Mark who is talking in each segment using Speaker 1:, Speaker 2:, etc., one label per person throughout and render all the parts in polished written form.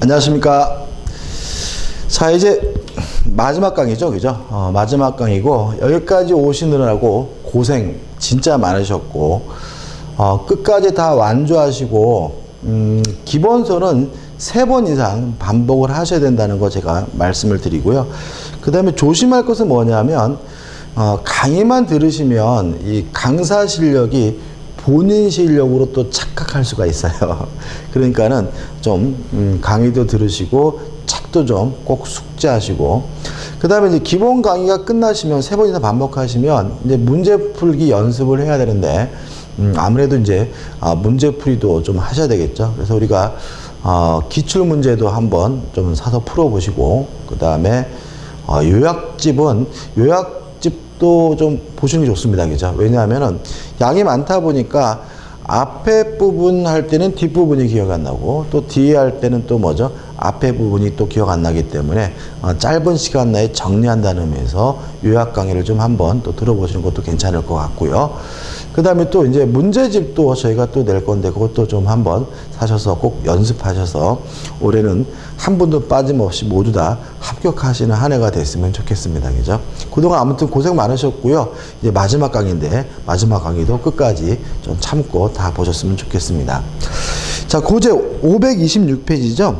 Speaker 1: 안녕하십니까. 자, 이제 마지막 강의죠, 그죠? 마지막 강의고, 여기까지 오시느라고 고생 진짜 많으셨고, 끝까지 다 완주하시고, 기본서는 3번 이상 반복을 하셔야 된다는 거 제가 말씀을 드리고요. 그 다음에 조심할 것은 뭐냐면, 강의만 들으시면 이 강사 실력이 본인 실력으로 또 착각할 수가 있어요. 그러니까는 좀 강의도 들으시고 책도 좀 꼭 숙지하시고, 그 다음에 이제 기본 강의가 끝나시면 3번 이상 반복하시면 이제 문제 풀기 연습을 해야 되는데, 아무래도 이제 문제풀이도 좀 하셔야 되겠죠. 그래서 우리가 기출 문제도 한번 좀 사서 풀어보시고, 그 다음에 요약집도 좀 보시는 게 좋습니다. 그죠? 왜냐하면은 양이 많다 보니까 앞에 부분 할 때는 뒷부분이 기억 안 나고, 또 뒤에 할 때는 또 뭐죠? 앞에 부분이 또 기억 안 나기 때문에 짧은 시간 내에 정리한다는 의미에서 요약 강의를 좀 한번 또 들어보시는 것도 괜찮을 것 같고요. 그 다음에 또 이제 문제집도 저희가 또 낼 건데, 그것도 좀 한번 사셔서 꼭 연습하셔서 올해는 한 분도 빠짐없이 모두 다 합격하시는 한 해가 됐으면 좋겠습니다. 그죠? 그동안 아무튼 고생 많으셨고요. 이제 마지막 강의인데, 마지막 강의도 끝까지 좀 참고 다 보셨으면 좋겠습니다. 자, 고제 526페이지죠?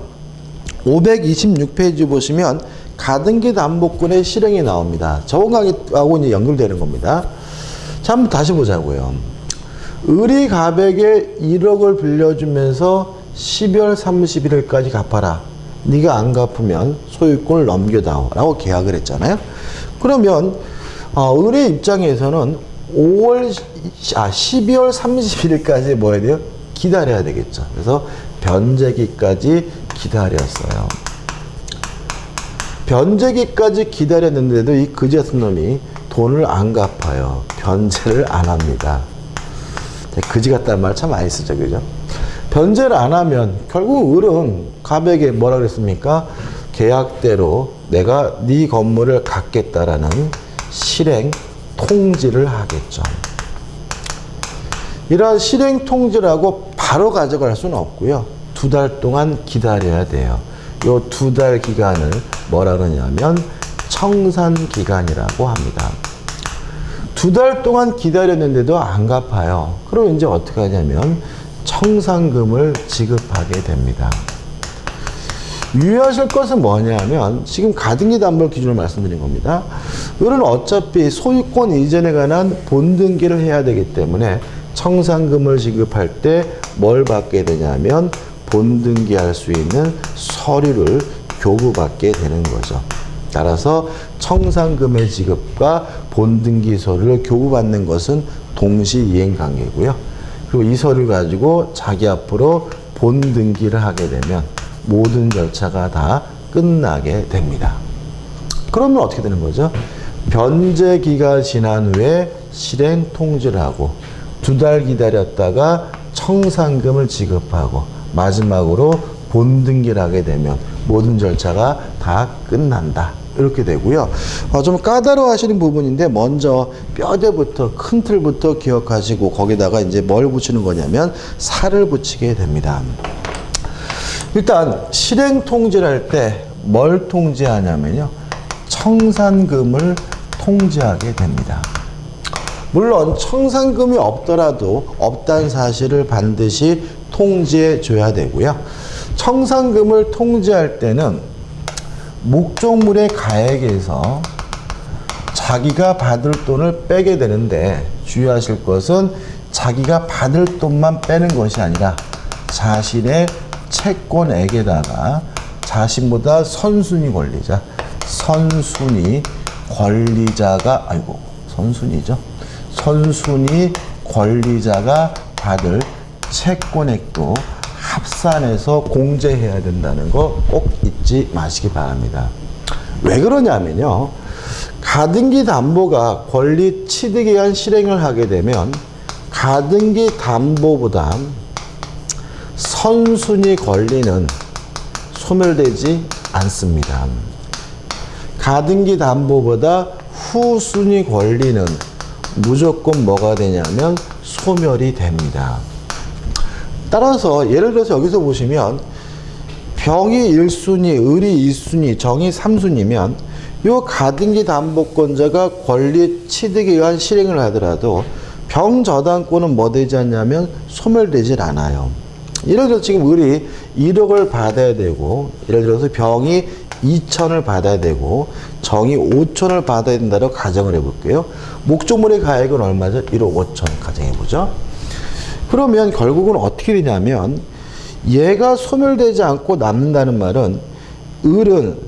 Speaker 1: 526페이지 보시면 가등기 담보권의 실행이 나옵니다. 저번 강의하고 이제 연결되는 겁니다. 자, 한번 다시 보자고요. 을이 갑에게 1억을 빌려주면서 12월 31일까지 갚아라. 네가 안 갚으면 소유권을 넘겨다오 라고 계약을 했잖아요. 그러면 을의 입장에서는 12월 31일까지 뭐 해야 돼요? 기다려야 되겠죠. 그래서 변제기까지 기다렸어요. 변제기까지 기다렸는데도 이 그지 같은 놈이 돈을 안 갚아요. 변제를 안 합니다. 그지 같다는 말 참 많이 쓰죠, 그죠? 변제를 안 하면 결국 을은 갑에게 뭐라 그랬습니까? 계약대로 내가 네 건물을 갖겠다라는 실행 통지를 하겠죠. 이러한 실행 통지라고 바로 가져갈 수는 없고요. 2달 동안 기다려야 돼요. 요 2달 기간을 뭐라 그러냐면 청산기간이라고 합니다. 2달 동안 기다렸는데도 안 갚아요. 그럼 이제 어떻게 하냐면 청산금을 지급하게 됩니다. 유의하실 것은 뭐냐면 지금 가등기 담보 기준을 말씀드린 겁니다. 을은 어차피 소유권 이전에 관한 본등기를 해야 되기 때문에 청산금을 지급할 때 뭘 받게 되냐면 본등기할 수 있는 서류를 교부받게 되는 거죠. 따라서 청산금의 지급과 본등기 서류를 교부받는 것은 동시이행관계고요. 그리고 이 서류 가지고 자기 앞으로 본등기를 하게 되면 모든 절차가 다 끝나게 됩니다. 그러면 어떻게 되는 거죠? 변제기가 지난 후에 실행 통지를 하고 2달 기다렸다가 청산금을 지급하고 마지막으로 본등기를 하게 되면 모든 절차가 다 끝난다. 이렇게 되고요. 좀 까다로워 하시는 부분인데, 먼저 뼈대부터, 큰 틀부터 기억하시고, 거기다가 이제 뭘 붙이는 거냐면, 살을 붙이게 됩니다. 일단, 실행 통지를 할 때 뭘 통지하냐면요. 청산금을 통지하게 됩니다. 물론, 청산금이 없더라도 없다는 사실을 반드시 통지해 줘야 되고요. 청산금을 통지할 때는 목적물의 가액에서 자기가 받을 돈을 빼게 되는데, 주의하실 것은 자기가 받을 돈만 빼는 것이 아니라 자신의 채권액에다가 자신보다 선순위 권리자, 선순위 권리자가 받을 채권액도 합산해서 공제해야 된다는 거 꼭 잊지 마시기 바랍니다. 왜 그러냐면요. 가등기 담보가 권리 취득에 의한 실행을 하게 되면 가등기 담보보다 선순위 권리는 소멸되지 않습니다. 가등기 담보보다 후순위 권리는 무조건 뭐가 되냐면 소멸이 됩니다. 따라서 예를 들어서 여기서 보시면 병이 1순위, 을이 2순위, 정이 3순위면 요 가등기 담보권자가 권리 취득에 의한 실행을 하더라도 병 저당권은 뭐 되지 않냐면 소멸되질 않아요. 예를 들어서 지금 을이 1억을 받아야 되고, 예를 들어서 병이 2천을 받아야 되고 정이 5천을 받아야 된다고 가정을 해볼게요. 목적물의 가액은 얼마죠? 1억 5천 가정해보죠. 그러면 결국은 어떻게 되냐면 얘가 소멸되지 않고 남는다는 말은 을은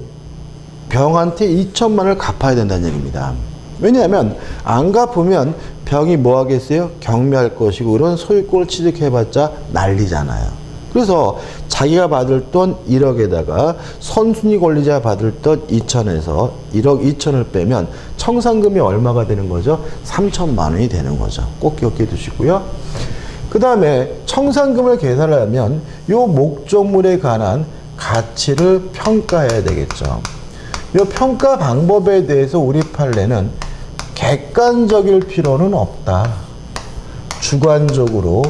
Speaker 1: 병한테 2천만 원을 갚아야 된다는 얘기입니다. 왜냐하면 안 갚으면 병이 뭐 하겠어요? 경매할 것이고 을은 소유권을 취득해봤자 난리잖아요. 그래서 자기가 받을 돈 1억에다가 선순위 권리자 받을 돈 2천에서 1억 2천을 빼면 청산금이 얼마가 되는 거죠? 3천만 원이 되는 거죠. 꼭 기억해 두시고요. 그 다음에 청산금을 계산하려면 요 목적물에 관한 가치를 평가해야 되겠죠. 요 평가 방법에 대해서 우리 판례는 객관적일 필요는 없다. 주관적으로,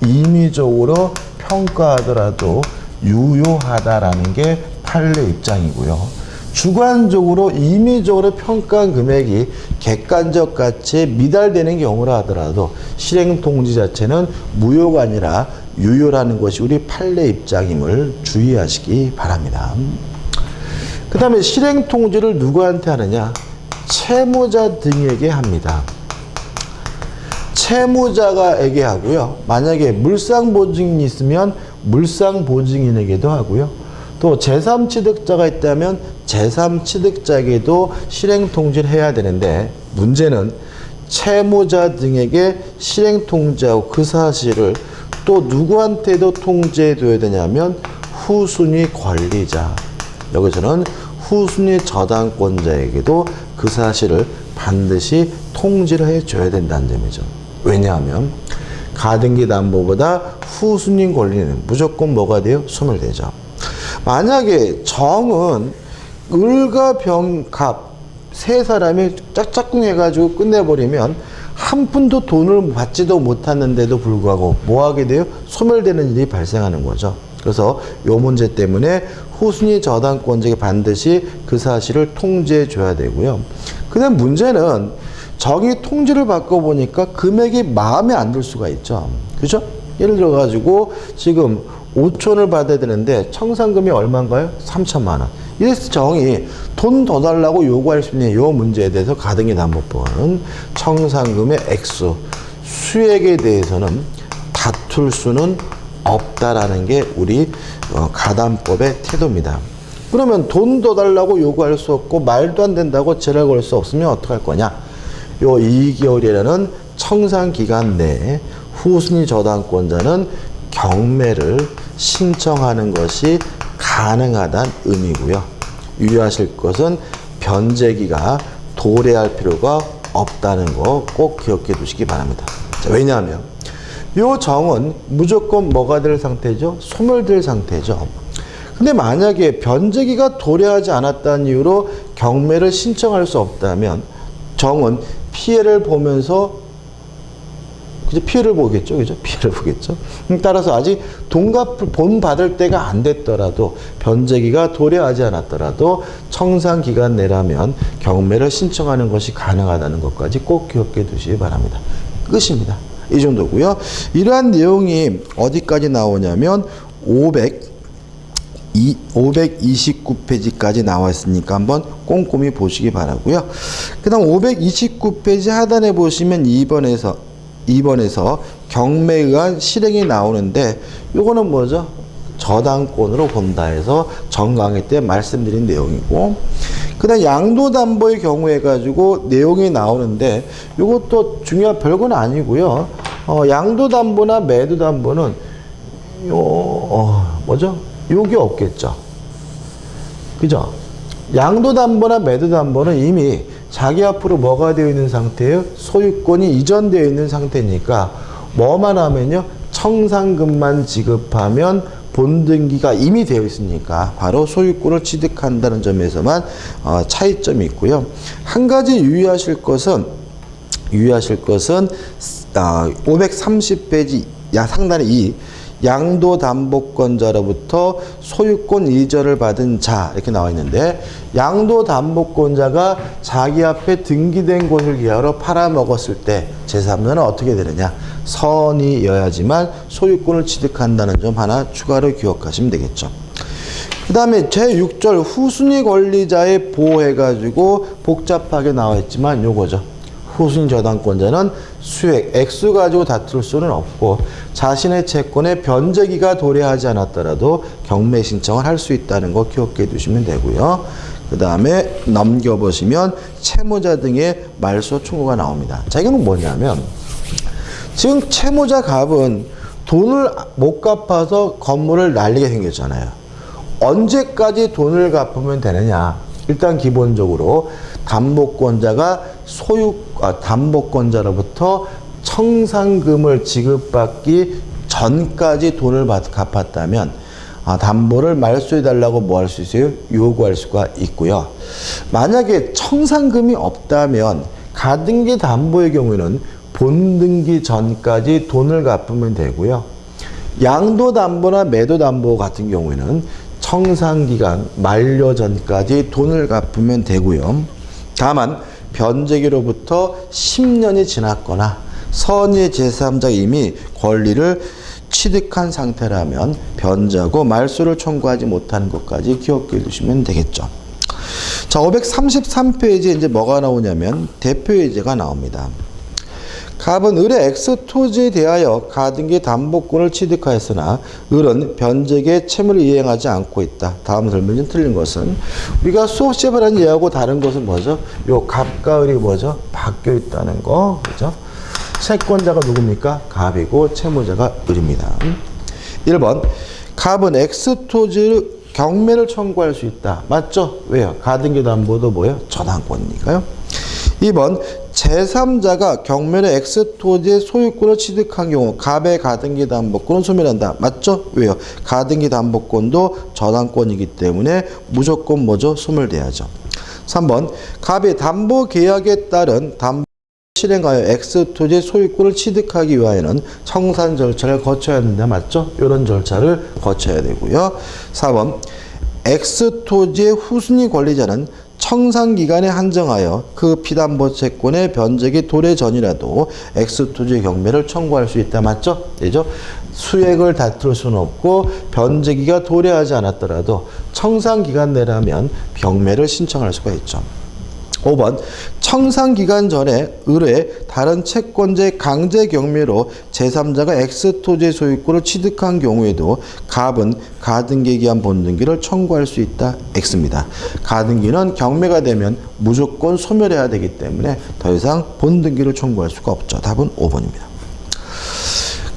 Speaker 1: 임의적으로 평가하더라도 유효하다라는 게 판례 입장이고요. 주관적으로, 임의적으로 평가한 금액이 객관적 가치에 미달되는 경우라 하더라도 실행 통지 자체는 무효가 아니라 유효라는 것이 우리 판례 입장임을 주의하시기 바랍니다. 그 다음에 실행 통지를 누구한테 하느냐? 채무자 등에게 합니다. 채무자가에게 하고요. 만약에 물상보증인이 있으면 물상보증인에게도 하고요. 또 제3취득자가 있다면 제3취득자에게도 실행통지를 해야 되는데 문제는 채무자 등에게 실행통지하고 그 사실을 또 누구한테도 통지해둬야 되냐면 후순위 권리자. 여기서는 후순위 저당권자에게도 그 사실을 반드시 통지를 해줘야 된다는 점이죠. 왜냐하면 가등기 담보보다 후순위 권리는 무조건 뭐가 돼요? 소멸되죠. 만약에 정은 을과 병, 갑 세 사람이 짝짝꿍 해가지고 끝내버리면 한 푼도 돈을 받지도 못했는데도 불구하고 뭐 하게 돼요? 소멸되는 일이 발생하는 거죠. 그래서 요 문제 때문에 후순위 저당권자에게 반드시 그 사실을 통지해 줘야 되고요. 그 다음 문제는 정이 통지를 받고 보니까 금액이 마음에 안 들 수가 있죠. 그죠? 예를 들어 가지고 지금 5천을 받아야 되는데 청산금이 얼마인가요? 3천만 원. 이래서 정이 돈 더 달라고 요구할 수 있는 이 문제에 대해서 가등기 담보법은 청산금의 액수, 수액에 대해서는 다툴 수는 없다라는 게 우리 가담법의 태도입니다. 그러면 돈 더 달라고 요구할 수 없고 말도 안 된다고 제랄 걸 수 없으면 어떡할 거냐? 요 2개월이라는 청산 기간 내에 후순위 저당권자는 경매를 신청하는 것이 가능하다는 의미고요. 유의하실 것은 변제기가 도래할 필요가 없다는 거 꼭 기억해 두시기 바랍니다. 자, 왜냐하면 요 정은 무조건 뭐가 될 상태죠? 소멸될 상태죠. 근데 만약에 변제기가 도래하지 않았다는 이유로 경매를 신청할 수 없다면 정은 피해를 보면서 그죠? 피해를 보겠죠. 그죠? 피해를 보겠죠. 따라서 아직 돈 받을 때가 안 됐더라도 변제기가 도래하지 않았더라도 청산 기간 내라면 경매를 신청하는 것이 가능하다는 것까지 꼭 기억해 두시기 바랍니다. 끝입니다. 이 정도고요. 이러한 내용이 어디까지 나오냐면 529페이지까지 나와 있으니까 한번 꼼꼼히 보시기 바라고요. 그 다음 529페이지 하단에 보시면 2번에서 경매에 의한 실행이 나오는데 요거는 뭐죠? 저당권으로 본다 해서 전 강의 때 말씀드린 내용이고, 그 다음 양도담보의 경우에 가지고 내용이 나오는데 요것도 중요한 별건 아니고요. 양도담보나 매도담보는 뭐죠? 요게 없겠죠. 그죠? 양도담보나 매도담보는 이미 자기 앞으로 뭐가 되어 있는 상태예요? 소유권이 이전되어 있는 상태니까 뭐만 하면요? 청산금만 지급하면 본등기가 이미 되어 있으니까 바로 소유권을 취득한다는 점에서만 차이점이 있고요. 한 가지 유의하실 것은 530페이지 상단에 양도담보권자로부터 소유권 이전을 받은 자 이렇게 나와 있는데 양도담보권자가 자기 앞에 등기된 곳을 기하로 팔아먹었을 때 제3자는 어떻게 되느냐? 선이여야지만 소유권을 취득한다는 점 하나 추가로 기억하시면 되겠죠. 그 다음에 제6절 후순위 권리자의 보호해가지고 복잡하게 나와 있지만 요거죠. 후순위 저당권자는 수액, 액수 가지고 다툴 수는 없고 자신의 채권에 변제기가 도래하지 않았더라도 경매 신청을 할 수 있다는 거 기억해 두시면 되고요. 그 다음에 넘겨보시면 채무자 등의 말소 청구가 나옵니다. 자, 이거는 뭐냐면 지금 채무자 갑은 돈을 못 갚아서 건물을 날리게 생겼잖아요. 언제까지 돈을 갚으면 되느냐? 일단 기본적으로 담보권자가 담보권자로부터 청산금을 지급받기 전까지 돈을 갚았다면 담보를 말소해달라고 뭐 할 수 있어요? 요구할 수가 있고요. 만약에 청산금이 없다면 가등기 담보의 경우에는 본등기 전까지 돈을 갚으면 되고요. 양도담보나 매도담보 같은 경우에는 청산기간 만료 전까지 돈을 갚으면 되고요. 다만 변제기로부터 10년이 지났거나 선의 제3자가 이미 권리를 취득한 상태라면 변제하고 말소를 청구하지 못하는 것까지 기억해 두시면 되겠죠. 자, 533페이지에 이제 뭐가 나오냐면 대표이제가 나옵니다. 갑은 을의 X 토지에 대하여 가등기 담보권을 취득하였으나 을은 변제기에 채무를 이행하지 않고 있다. 다음 설명이 틀린 것은 우리가 수업 시험을 한 예하고 다른 것은 뭐죠? 요 갑과 을이 뭐죠? 바뀌어 있다는 거, 그죠? 채권자가 누굽니까? 갑이고 채무자가 을입니다. 1번 갑은 X 토지를 경매를 청구할 수 있다. 맞죠? 왜요? 가등기 담보도 뭐예요? 저당권이니까요. 2번 제3자가 경매의 X토지의 소유권을 취득한 경우 갑의 가등기 담보권은 소멸한다. 맞죠? 왜요? 가등기 담보권도 저당권이기 때문에 무조건 뭐죠? 소멸돼야죠. 3번 갑이 담보 계약에 따른 담보 실행하여 X토지의 소유권을 취득하기 위하여는 청산 절차를 거쳐야 된다. 맞죠? 이런 절차를 거쳐야 되고요. 4번 X토지의 후순위 권리자는 청산기간에 한정하여 그 피담보 채권의 변제기 도래 전이라도 X토지 경매를 청구할 수 있다. 맞죠? 되죠? 수액을 다툴 수는 없고 변제기가 도래하지 않았더라도 청산기간 내라면 경매를 신청할 수가 있죠. 5번 청산기간 전에 을의 다른 채권자의 강제 경매로 제3자가 X토지의 소유권을 취득한 경우에도 갑은 가등기 기한 본등기를 청구할 수 있다. X입니다. 가등기는 경매가 되면 무조건 소멸해야 되기 때문에 더 이상 본등기를 청구할 수가 없죠. 답은 5번입니다.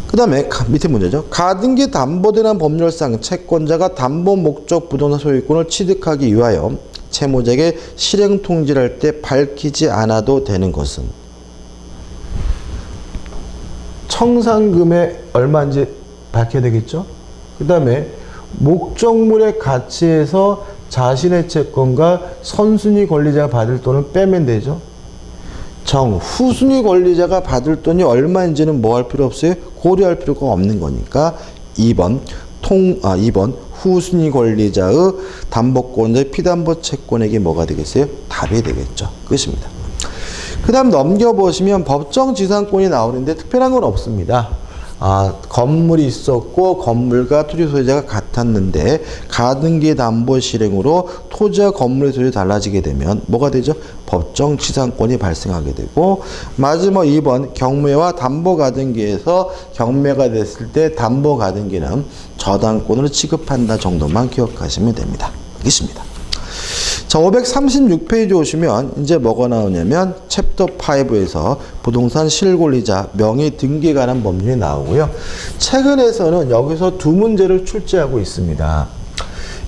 Speaker 1: 그 다음에 밑에 문제죠. 가등기 담보되는 법률상 채권자가 담보 목적 부동산 소유권을 취득하기 위하여 채무자에게 실행 통지를 할 때 밝히지 않아도 되는 것은 청산금의 얼마인지 밝혀야 되겠죠. 그 다음에 목적물의 가치에서 자신의 채권과 선순위 권리자가 받을 돈을 빼면 되죠. 후순위 권리자가 받을 돈이 얼마인지는 뭐 할 필요 없어요? 고려할 필요가 없는 거니까 2번 후순위 권리자의 담보권자의 피담보 채권액이 뭐가 되겠어요? 답이 되겠죠. 끝입니다. 그 다음 넘겨보시면 법정지상권이 나오는데 특별한 건 없습니다. 건물이 있었고 건물과 토지 소유자가 같았는데 가등기 담보 실행으로 토지와 건물의 소유가 달라지게 되면 뭐가 되죠? 법정지상권이 발생하게 되고 마지막 2번 경매와 담보 가등기에서 경매가 됐을 때 담보 가등기는 저당권으로 취급한다 정도만 기억하시면 됩니다. 알겠습니다. 자, 536페이지 오시면 이제 뭐가 나오냐면 챕터 5에서 부동산 실권리자 명의 등기에 관한 법률이 나오고요. 최근에서는 여기서 두 문제를 출제하고 있습니다.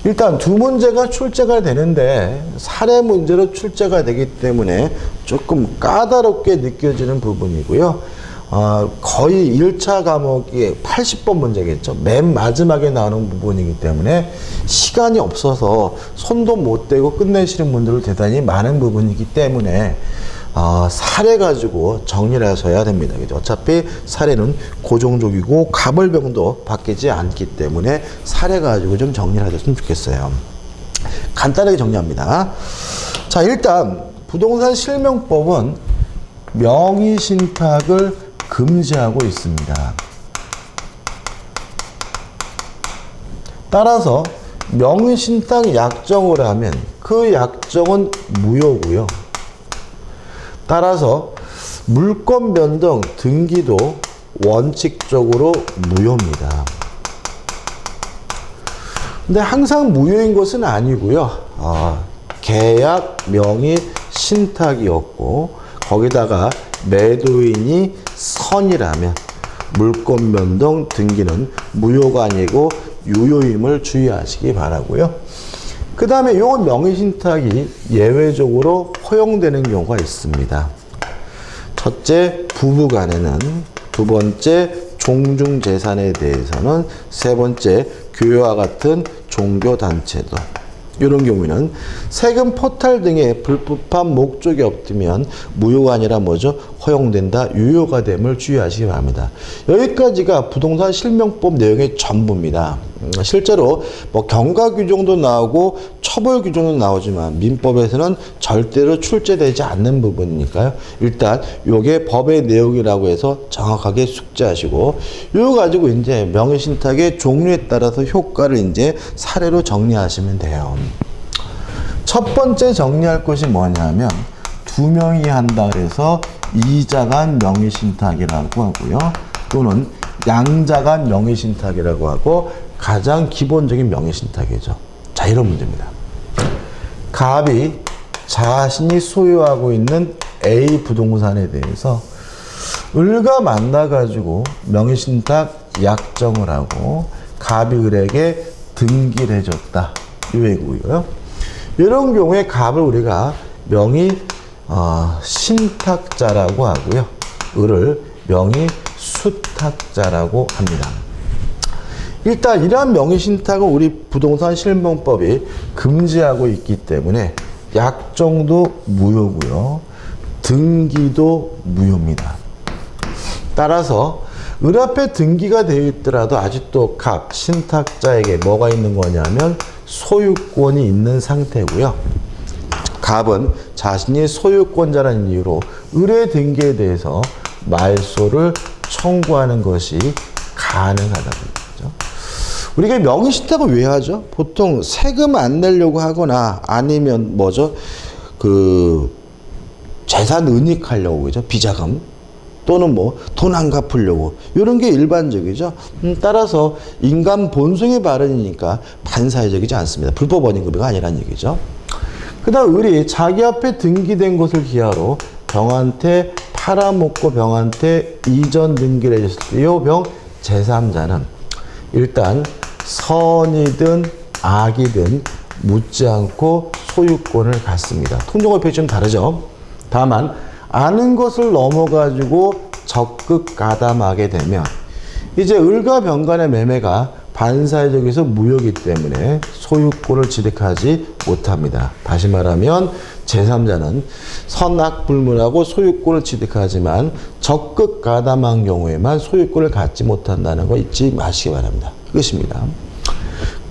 Speaker 1: 일단 두 문제가 출제가 되는데 사례 문제로 출제가 되기 때문에 조금 까다롭게 느껴지는 부분이고요. 거의 1차 과목이 80번 문제겠죠. 맨 마지막에 나오는 부분이기 때문에 시간이 없어서 손도 못 대고 끝내시는 분들은 대단히 많은 부분이기 때문에 사례 가지고 정리를 하셔야 됩니다. 그죠? 어차피 사례는 고정적이고 가벌병도 바뀌지 않기 때문에 사례 가지고 좀 정리를 하셨으면 좋겠어요. 간단하게 정리합니다. 자, 일단 부동산 실명법은 명의신탁을 금지하고 있습니다. 따라서 명의신탁 약정을 하면 그 약정은 무효고요. 따라서 물권 변동 등기도 원칙적으로 무효입니다. 근데 항상 무효인 것은 아니고요. 계약 명의 신탁이었고 거기다가 매도인이 선이라면 물권 변동 등기는 무효가 아니고 유효임을 주의하시기 바라고요. 그 다음에 요 명의신탁이 예외적으로 허용되는 경우가 있습니다. 첫째, 부부간에는, 두 번째, 종중재산에 대해서는, 세 번째, 교회와 같은 종교단체도. 이런 경우에는 세금 포탈 등의 불법한 목적이 없으면 무효가 아니라 뭐죠? 허용된다, 유효가 됨을 주의하시기 바랍니다. 여기까지가 부동산 실명법 내용의 전부입니다. 실제로 뭐 경과 규정도 나오고 처벌 규정도 나오지만 민법에서는 절대로 출제되지 않는 부분이니까요. 일단 요게 법의 내용이라고 해서 정확하게 숙지하시고 요 가지고 이제 명의신탁의 종류에 따라서 효과를 이제 사례로 정리하시면 돼요. 첫 번째 정리할 것이 뭐냐면 두 명이 한다 그래서 이자간 명의신탁이라고 하고요. 또는 양자간 명의신탁이라고 하고 가장 기본적인 명의신탁이죠. 자, 이런 문제입니다. 갑이 자신이 소유하고 있는 A 부동산에 대해서 을과 만나가지고 명의신탁 약정을 하고 갑이 을에게 등기를 해줬다. 이 얘기고요. 이런 경우에 갑을 우리가 명의 신탁자라고 하고요. 을을 명의 수탁자라고 합니다. 일단 이러한 명의신탁은 우리 부동산 실명법이 금지하고 있기 때문에 약정도 무효고요. 등기도 무효입니다. 따라서 을 앞에 등기가 되어 있더라도 아직도 갑, 신탁자에게 뭐가 있는 거냐면 소유권이 있는 상태고요. 갑은 자신이 소유권자라는 이유로 을의 등기에 대해서 말소를 청구하는 것이 가능하다는 거죠. 우리가 명의신탁을 왜 하죠? 보통 세금 안 내려고 하거나 아니면 뭐죠? 재산 은닉하려고 그죠? 비자금 또는 뭐 돈 안 갚으려고 이런 게 일반적이죠. 따라서 인간 본성의 발언이니까 반사회적이지 않습니다. 불법 원인급여가 아니란 얘기죠. 그 다음 을이 자기 앞에 등기된 것을 기하로 병한테 팔아먹고 병한테 이전 등기를 해줬을 때 이 병 제3자는 일단 선이든 악이든 묻지 않고 소유권을 갖습니다. 통정법이 좀 다르죠. 다만 아는 것을 넘어가지고 적극 가담하게 되면 이제 을과 병 간의 매매가 반사회적에서 무효이기 때문에 소유권을 취득하지 못합니다. 다시 말하면 제3자는 선악 불문하고 소유권을 취득하지만 적극 가담한 경우에만 소유권을 갖지 못한다는 거 잊지 마시기 바랍니다. 그것입니다.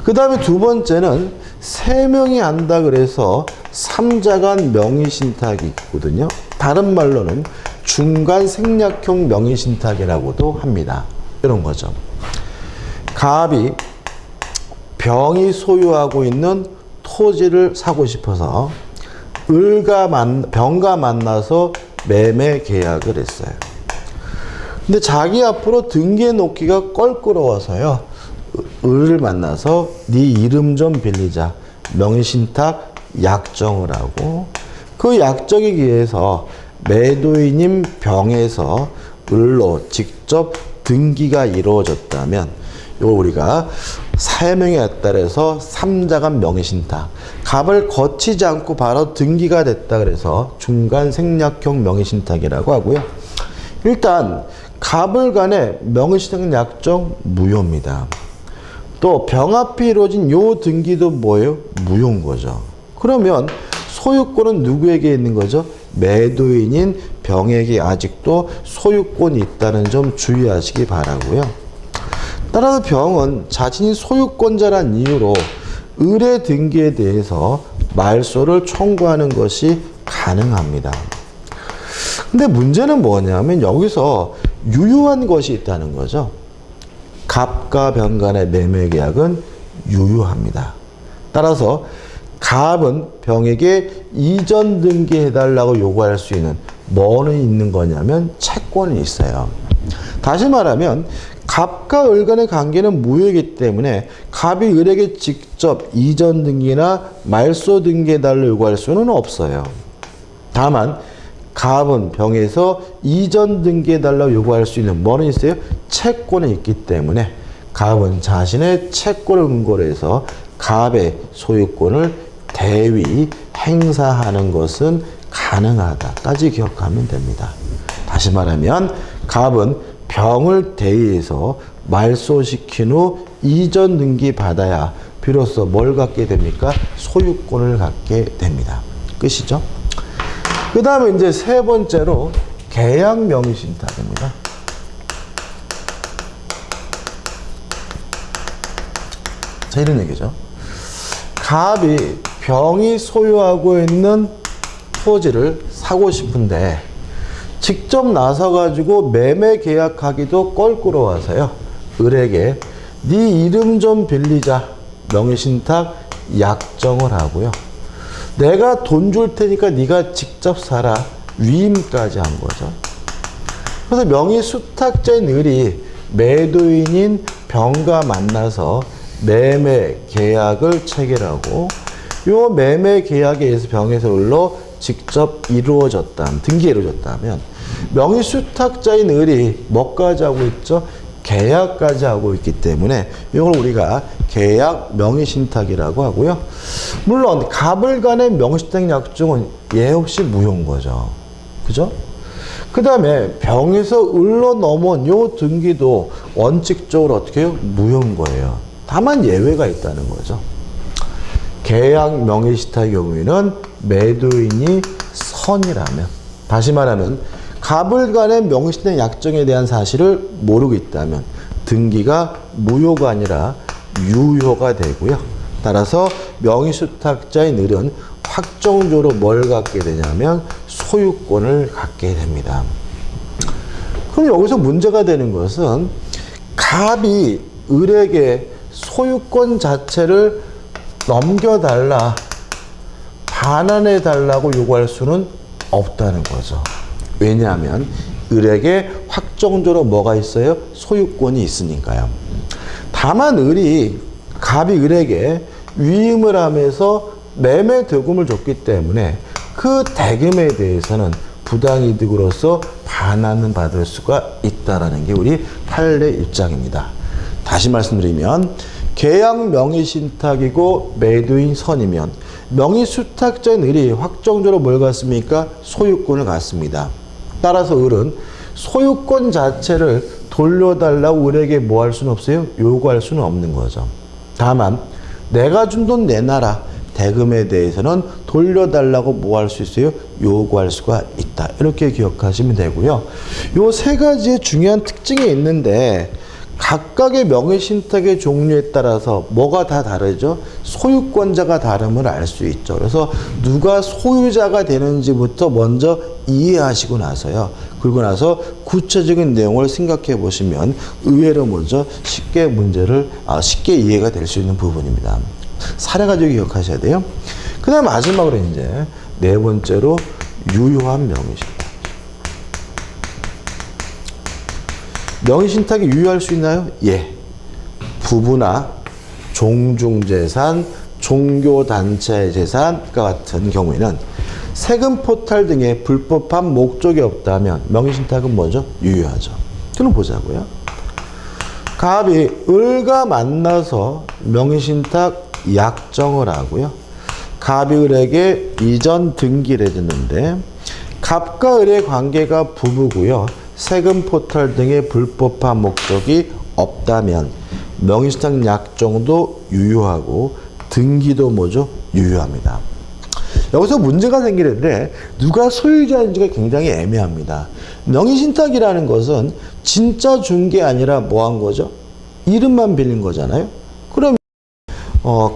Speaker 1: 그 다음에 두 번째는 세 명이 한다 그래서 3자간 명의신탁이 있거든요. 다른 말로는 중간 생략형 명의신탁이라고도 합니다. 이런 거죠. 갑이 병이 소유하고 있는 토지를 사고 싶어서 병과 만나서 매매 계약을 했어요. 근데 자기 앞으로 등기해 놓기가 껄끄러워서요. 을을 만나서 네 이름 좀 빌리자. 명의신탁 약정을 하고 그 약정에 의해서 매도인인 병에서 을로 직접 등기가 이루어졌다면 이걸 우리가 사명에 따라서 3자간 명의신탁 갑을 거치지 않고 바로 등기가 됐다 그래서 중간 생략형 명의신탁이라고 하고요. 일단 갑을 간의 명의신탁 약정 무효입니다. 또 병 앞에 이루어진 요 등기도 뭐예요? 무효인 거죠. 그러면 소유권은 누구에게 있는 거죠? 매도인인 병에게 아직도 소유권이 있다는 점 주의하시기 바라고요. 따라서 병은 자신이 소유권자란 이유로 의뢰 등기에 대해서 말소를 청구하는 것이 가능합니다. 근데 문제는 뭐냐면 여기서 유효한 것이 있다는 거죠. 갑과 병 간의 매매 계약은 유효합니다. 따라서 갑은 병에게 이전 등기해달라고 요구할 수 있는 뭐는 있는 거냐면 채권이 있어요. 다시 말하면 갑과 을 간의 관계는 무효이기 때문에 갑이 을에게 직접 이전 등기나 말소 등기해달라고 요구할 수는 없어요. 다만 갑은 병에서 이전 등기해달라고 요구할 수 있는 뭐는 있어요? 채권이 있기 때문에 갑은 자신의 채권을 근거로 해서 갑의 소유권을 대위 행사하는 것은 가능하다까지 기억하면 됩니다. 다시 말하면 갑은 병을 대위해서 말소시킨 후 이전 등기 받아야 비로소 뭘 갖게 됩니까? 소유권을 갖게 됩니다. 끝이죠? 그 다음에 이제 세 번째로 계약 명의신탁입니다. 자, 이런 얘기죠. 갑이 병이 소유하고 있는 토지를 사고 싶은데 직접 나서가지고 매매 계약하기도 껄끄러워서요. 을에게 네 이름 좀 빌리자 명의신탁 약정을 하고요. 내가 돈 줄 테니까 네가 직접 사라 위임까지 한 거죠. 그래서 명의수탁자인 을이 매도인인 병과 만나서 매매 계약을 체결하고 요 매매 계약에 의해서 병에서 을로 직접 이루어졌다면, 등기 이루어졌다면 명의수탁자인 을이 뭐까지 하고 있죠? 계약까지 하고 있기 때문에 이걸 우리가 계약 명의신탁이라고 하고요. 물론 갑을 간의 명의신탁 약정은 얘 없이 무효인 거죠. 그죠? 그 다음에 병에서 을로 넘어온 요 등기도 원칙적으로 어떻게 해요? 무효인 거예요. 다만 예외가 있다는 거죠. 계약 명의신탁의 경우에는 매도인이 선이라면, 다시 말하면 갑을 간의 명의신탁 약정에 대한 사실을 모르고 있다면 등기가 무효가 아니라 유효가 되고요. 따라서 명의수탁자인 을은 확정적으로 뭘 갖게 되냐면 소유권을 갖게 됩니다. 그럼 여기서 문제가 되는 것은 갑이 을에게 소유권 자체를 넘겨달라, 반환해달라고 요구할 수는 없다는 거죠. 왜냐하면 을에게 확정적으로 뭐가 있어요? 소유권이 있으니까요. 다만 갑이 을에게 위임을 하면서 매매 대금을 줬기 때문에 그 대금에 대해서는 부당이득으로서 반환을 받을 수가 있다는 게 우리 판례 입장입니다. 다시 말씀드리면 계약 명의신탁이고 매도인 선이면 명의수탁자인 을이 확정적으로 뭘 갖습니까? 소유권을 갖습니다. 따라서 을은 소유권 자체를 돌려달라고 을에게 뭐 할 수는 없어요? 요구할 수는 없는 거죠. 다만 내가 준 돈 내놔라 대금에 대해서는 돌려달라고 뭐 할 수 있어요? 요구할 수가 있다. 이렇게 기억하시면 되고요. 요 세 가지의 중요한 특징이 있는데 각각의 명의신탁의 종류에 따라서 뭐가 다 다르죠? 소유권자가 다름을 알 수 있죠. 그래서 누가 소유자가 되는지부터 먼저 이해하시고 나서요. 그리고 나서 구체적인 내용을 생각해 보시면 의외로 먼저 쉽게 쉽게 이해가 될 수 있는 부분입니다. 사례 가지고 기억하셔야 돼요. 그 다음 마지막으로 이제 네 번째로 유효한 명의신탁. 명의신탁이 유효할 수 있나요? 예. 부부나 종중재산, 종교단체 재산과 같은 경우에는 세금 포탈 등의 불법한 목적이 없다면 명의신탁은 뭐죠? 유효하죠. 그럼 보자고요. 갑이 을과 만나서 명의신탁 약정을 하고요. 갑이 을에게 이전 등기를 해줬는데 갑과 을의 관계가 부부고요. 세금 포탈 등의 불법한 목적이 없다면 명의신탁 약정도 유효하고 등기도 뭐죠? 유효합니다. 여기서 문제가 생기는데 누가 소유자인지가 굉장히 애매합니다. 명의신탁이라는 것은 진짜 준 게 아니라 뭐 한 거죠? 이름만 빌린 거잖아요. 그럼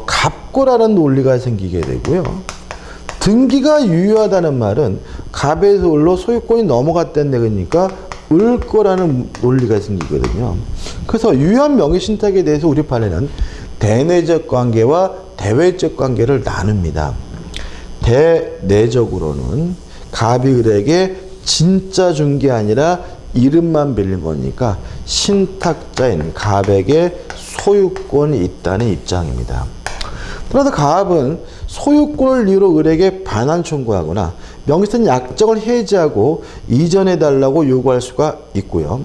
Speaker 1: 갑고라는 논리가 생기게 되고요. 등기가 유효하다는 말은 갑에서 을로 소유권이 넘어갔다는 얘기니까 을거라는 논리가 생기거든요. 그래서 유효한 명의신탁에 대해서 우리 판례는 대내적 관계와 대외적 관계를 나눕니다. 대내적으로는 갑이 을에게 진짜 준 게 아니라 이름만 빌린 거니까 신탁자인 갑에게 소유권이 있다는 입장입니다. 따라서 갑은 소유권을 이유로 을에게 반환 청구하거나 명의신 약정을 해지하고 이전해달라고 요구할 수가 있고요.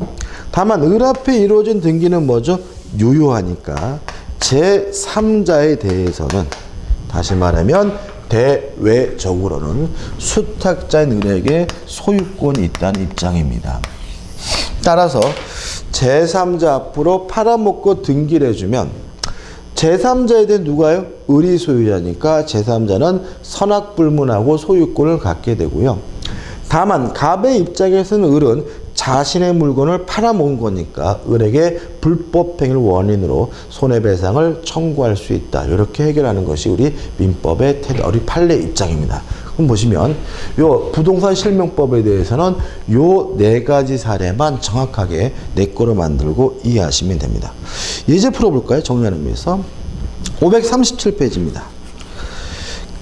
Speaker 1: 다만 을 앞에 이루어진 등기는 뭐죠? 유효하니까 제3자에 대해서는 다시 말하면 대외적으로는 수탁자인 을에게 소유권이 있다는 입장입니다. 따라서 제3자 앞으로 팔아먹고 등기를 해주면 제3자에 대해 누가요? 을이 소유자니까 제3자는 선악불문하고 소유권을 갖게 되고요. 다만 갑의 입장에서는 을은 자신의 물건을 팔아먹은 거니까 을에게 불법행위를 원인으로 손해배상을 청구할 수 있다. 이렇게 해결하는 것이 우리 민법의 우리 판례 입장입니다. 그럼 보시면 요 부동산 실명법에 대해서는 요 4가지 사례만 정확하게 내 거로 만들고 이해하시면 됩니다. 예제 풀어볼까요? 정리하는 의미에서 537페이지입니다.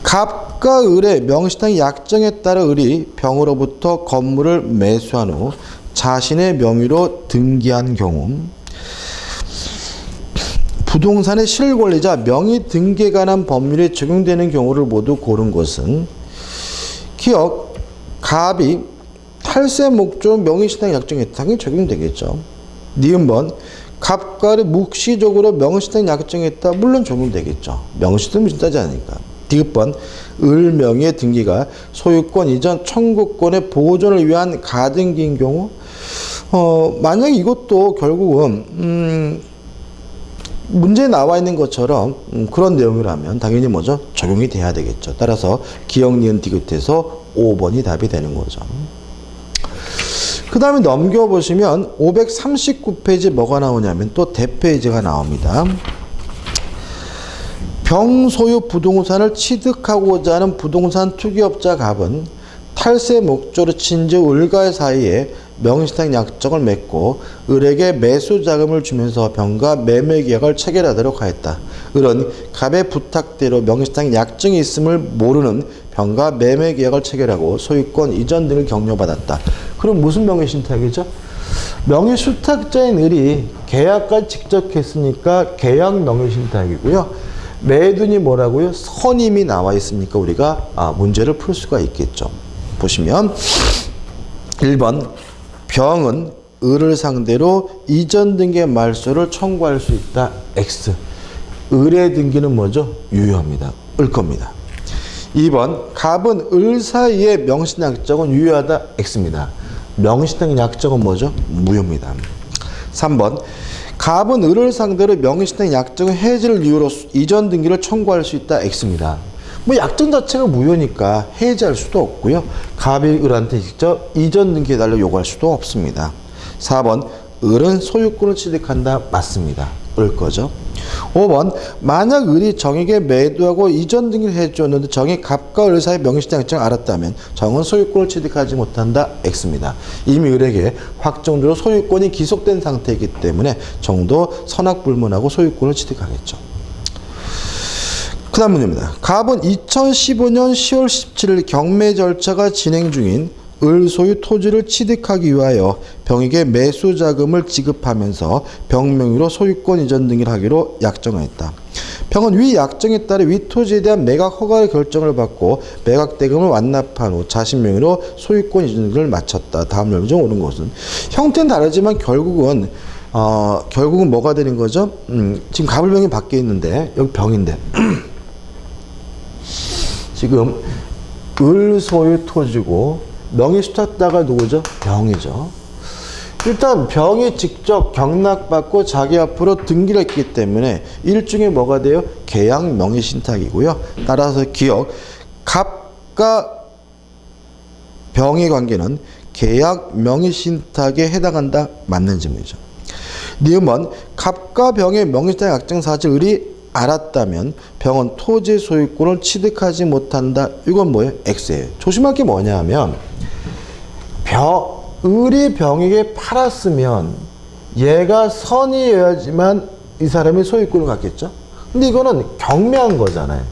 Speaker 1: 갑과 을의 명의신탁 약정에 따라 을이 병으로부터 건물을 매수한 후 자신의 명의로 등기한 경우 부동산의 실권리자 명의 등기에 관한 법률이 적용되는 경우를 모두 고른 것은 기억, 갑이 탈세 목적 명의신탁 약정에 당연히 적용되겠죠. 니은번, 갑과 을이 묵시적으로 명의신탁 약정했다. 물론 적용되겠죠. 명의신탁은 따지 않으니까. 디귿번, 을 명의의 등기가 소유권 이전 청구권의 보존을 위한 가등기인 경우 만약 이것도 결국은 문제에 나와 있는 것처럼 그런 내용이라면 당연히 뭐죠? 적용이 돼야 되겠죠. 따라서 기억, 니은, 디귿에서 5번이 답이 되는 거죠. 그 다음에 넘겨보시면 539페이지 뭐가 나오냐면 또 대페이지가 나옵니다. 병소유 부동산을 취득하고자 하는 부동산 투기업자 갑은 탈세 목적으로 친즉 을과의 사이에 명의신탁 약정을 맺고 을에게 매수 자금을 주면서 병과 매매 계약을 체결하도록 하였다. 을은 갑의 부탁대로 명의신탁 약정이 있음을 모르는 병과 매매 계약을 체결하고 소유권 이전 등을 격려받았다. 그럼 무슨 명의신탁이죠? 명의수탁자인 을이 계약까지 직접 했으니까 계약 명의신탁이고요. 매도인이 뭐라고요? 선임이 나와 있으니까 우리가 문제를 풀 수가 있겠죠. 보시면 1번 병은 을을 상대로 이전 등기의 말소를 청구할 수 있다. X. 을의 등기는 뭐죠? 유효합니다. 을 겁니다. 2번 갑은 을 사이의 명의신탁 약정은 유효하다. X입니다. 명의신탁 약정은 뭐죠? 무효입니다. 3번 갑은 을을 상대로 명의신탁 약정 해지를 이유로 이전 등기를 청구할 수 있다. X입니다. 뭐 약정 자체가 무효니까 해지할 수도 없고요. 갑이 을한테 직접 이전 등기해달라고 요구할 수도 없습니다. 4번 을은 소유권을 취득한다. 맞습니다. 을 거죠. 5번 만약 을이 정에게 매도하고 이전 등기를 해줬는데 정이 갑과 을 사이 명의신탁 약정을 알았다면 정은 소유권을 취득하지 못한다. X입니다. 이미 을에게 확정적으로 소유권이 기속된 상태이기 때문에 정도 선악불문하고 소유권을 취득하겠죠. 그 다음 문제입니다. 갑은 2015년 10월 17일 경매 절차가 진행 중인 을 소유 토지를 취득하기 위하여 병에게 매수 자금을 지급하면서 병 명의로 소유권 이전 등을 하기로 약정하였다. 병은 위 약정에 따라 위 토지에 대한 매각 허가의 결정을 받고 매각 대금을 완납한 후 자신 명의로 소유권 이전 등을 마쳤다. 다음 내용 중 옳은 것은 형태는 다르지만 결국은 뭐가 되는 거죠? 지금 갑을병이 밖에 있는데 여기 병인데 지금 을 소유 토지고 명의수탁자가 누구죠? 병이죠. 일단 병이 직접 경락받고 자기 앞으로 등기를 했기 때문에 일종의 뭐가 돼요? 계약 명의신탁이고요. 따라서 기억, 갑 갑과 병의 관계는 계약 명의신탁에 해당한다. 맞는 질문이죠. 니은번 갑과 병의 명의신탁 약정 사실을 을이 알았다면 병은 토지 소유권을 취득하지 못한다. 이건 뭐예요? X예요. 조심할 게 뭐냐 하면 을이 병에게 팔았으면 얘가 선이어야지만 이 사람이 소유권을 갖겠죠. 근데 이거는 경매한 거잖아요.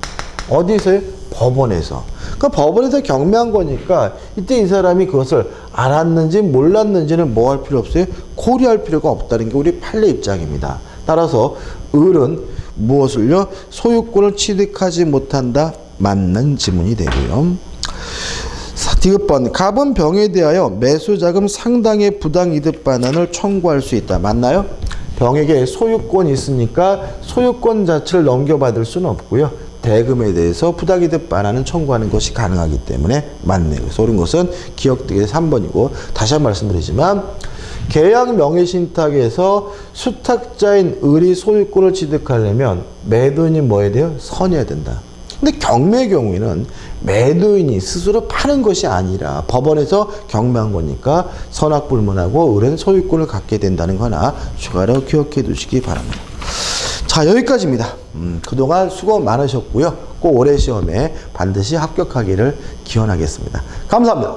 Speaker 1: 어디서요? 법원에서. 그러니까 법원에서 경매한 거니까 이때 이 사람이 그것을 알았는지 몰랐는지는 뭐 할 필요 없어요? 고려할 필요가 없다는 게 우리 판례 입장입니다. 따라서 을은 무엇을요? 소유권을 취득하지 못한다. 맞는 지문이 되고요. 디귿번 갑은 병에 대하여 매수자금 상당의 부당이득 반환을 청구할 수 있다. 맞나요? 병에게 소유권이 있으니까 소유권 자체를 넘겨받을 수는 없고요. 대금에 대해서 부당이득 반환은 청구하는 것이 가능하기 때문에 맞네요. 그래서 옳은 것은 기억되게 3번이고 다시 한번 말씀드리지만 계약 명의신탁에서 수탁자인 을이 소유권을 취득하려면 매도인이 뭐 해야 돼요? 선이어야 된다. 근데 경매의 경우에는 매도인이 스스로 파는 것이 아니라 법원에서 경매한 거니까 선악불문하고 을은 소유권을 갖게 된다는 거나 추가로 기억해 두시기 바랍니다. 자, 여기까지입니다. 그동안 수고 많으셨고요. 꼭 올해 시험에 반드시 합격하기를 기원하겠습니다. 감사합니다.